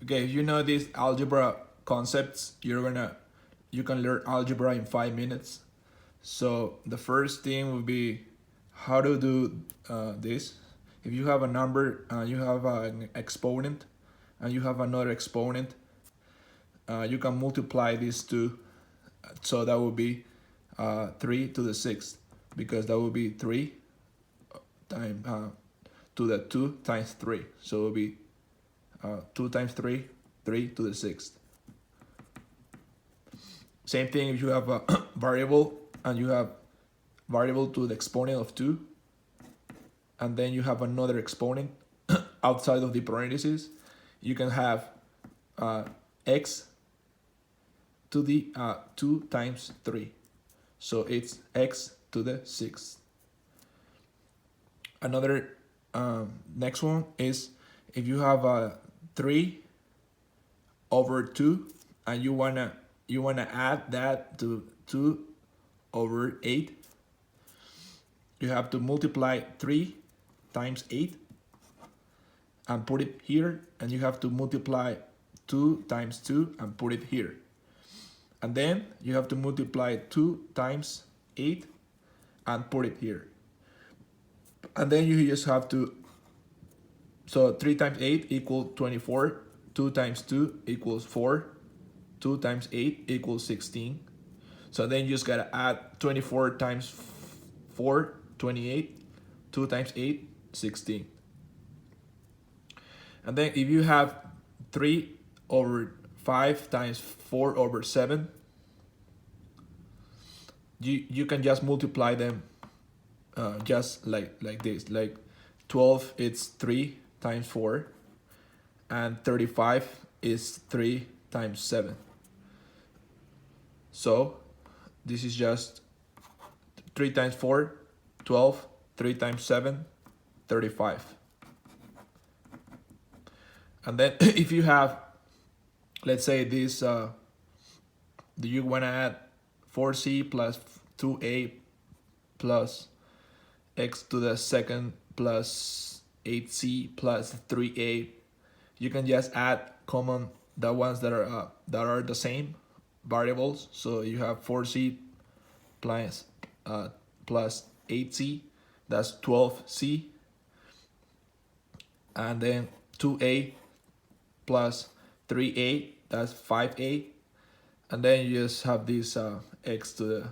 Okay, if you know these algebra concepts, you can learn algebra in 5 minutes. So the first thing would be how to do this. If you have a number, you have an exponent, and you have another exponent, you can multiply these two. So that would be 3 to the sixth, because that would be 3 times to the 2 times 3. So it would be 2 times 3, 3 to the sixth. Same thing if you have a variable and you have variable to the exponent of 2, and then you have another exponent outside of the parentheses, you can have x to the 2 times 3. So it's x to the sixth. Another next one is if you have a 3 over 2 and you wanna add that to 2 over 8, you have to multiply 3 times 8 and put it here, and you have to multiply 2 times 2 and put it here, and then you have to multiply 2 times 8 and put it here, and then you just have to, so 3 times 8 equals 24, 2 times 2 equals 4, 2 times 8 equals 16. So then you just gotta add 24 times 4, 28, 2 times 8, 16. And then if you have 3 over 5 times 4 over 7, you can just multiply them just like this. Like 12, it's 3 times 4, and 35 is 3 times 7. So this is just 3 times 4, 12, 3 times 7, 35. And then if you have, let's say this, do you want to add 4c plus 2a plus x to the second plus 8c plus 3a, you can just add common the ones that are the same variables. So you have 4c plus 8c, that's 12c, and then 2a plus 3a, that's 5a, and then you just have this x to the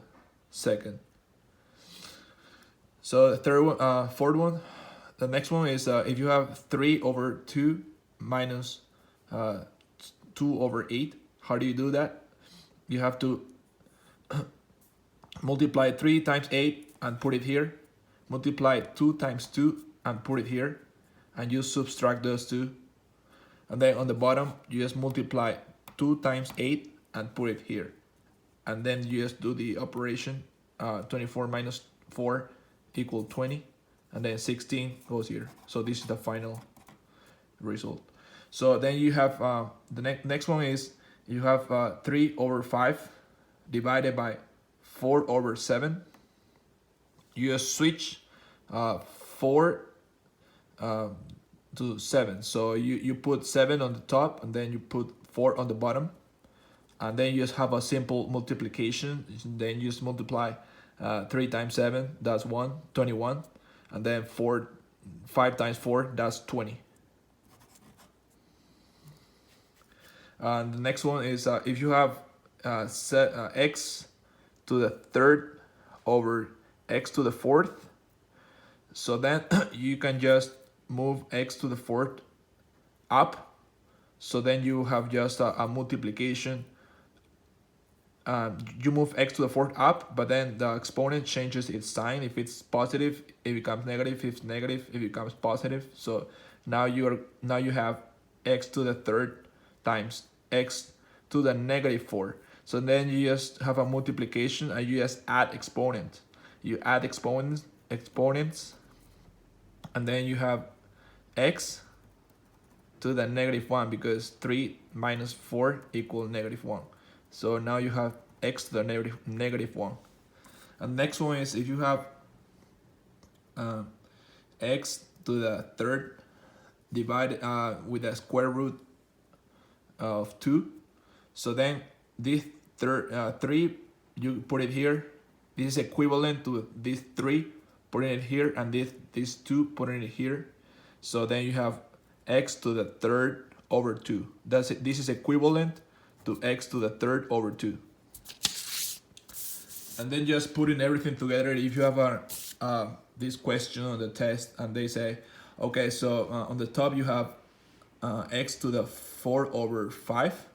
second. So the fourth one, the next one is if you have 3 over 2 minus 2 over 8, how do you do that? You have to multiply 3 times 8 and put it here, multiply 2 times 2 and put it here, and you subtract those two, and then on the bottom you just multiply 2 times 8 and put it here, and then you just do the operation. 24 minus 4 equal 20, and then 16 goes here. So this is the final result. So then you have the next one is you have 3 over 5 divided by 4 over 7. You just switch 4 to 7. So you put 7 on the top, and then you put 4 on the bottom, and then you just have a simple multiplication. Then you just multiply 3 times 7, that's 21, and then 5 times 4, that's 20. And the next one is if you have x to the third over x to the fourth, so then you can just move x to the fourth up. So then you have just a multiplication. You move x to the fourth up, but then the exponent changes its sign. If it's positive, it becomes negative. If it's negative, it becomes positive. So now you have x to the third times x to the negative 4. So then you just have a multiplication, and you just add exponents. You add exponents, and then you have x to the negative 1, because 3 minus 4 equals negative 1. So now you have x to the negative 1. And next one is if you have x to the third divided with the square root of 2. So then this 3, you put it here. This is equivalent to this 3, putting it here, and this 2, putting it here. So then you have x to the third over 2. That's it. This is equivalent to x to the third over 2. And then just putting everything together. If you have this question on the test and they say, okay, so on the top you have x to the 4 over 5,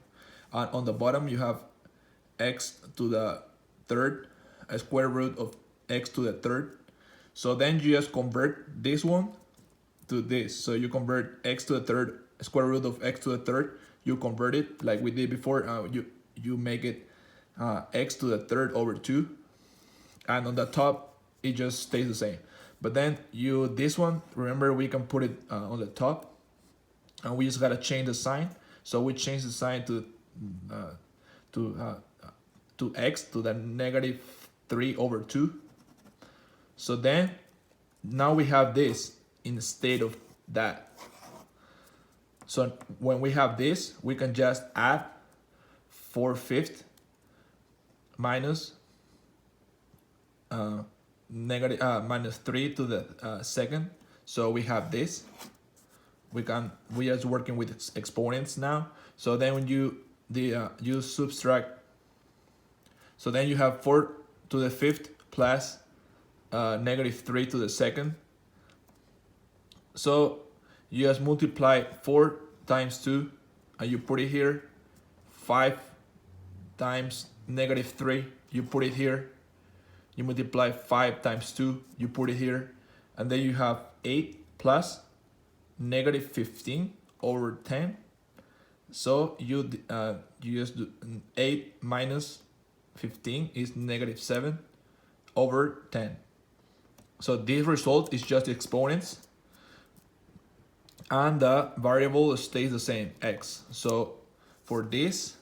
and on the bottom you have x to the third, a square root of x to the third. So then you just convert this one to this. So you convert x to the third, square root of x to the third, you convert it like we did before. You make it x to the third over 2, and on the top it just stays the same. But then this one, remember, we can put it on the top, and we just gotta change the sign. So we change the sign to x to the negative 3 over 2. So then now we have this instead of that. So when we have this, we can just add 4/5 minus minus 3 to the second. So we have this. We are just working with exponents now. So then when you subtract, so then you have 4 to the 5th plus negative 3 to the second. So you just multiply 4 times 2 and you put it here. 5 times negative 3, you put it here. You multiply 5 times 2, you put it here. And then you have 8 plus negative 15 over 10. So you just do 8 minus 15 is negative 7 over 10. So this result is just exponents, and the variable stays the same, x. So for this,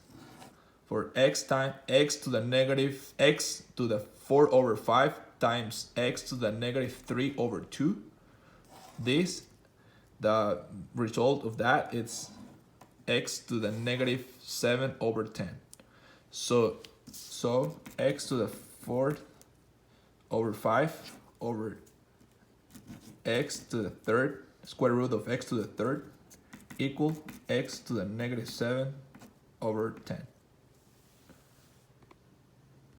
for x times x to the negative x to the 4 over 5 times x to the negative 3 over 2, the result of that is x to the negative 7 over 10. So x to the 4th over 5 over x to the third, square root of x to the third, equal x to the negative 7 over 10.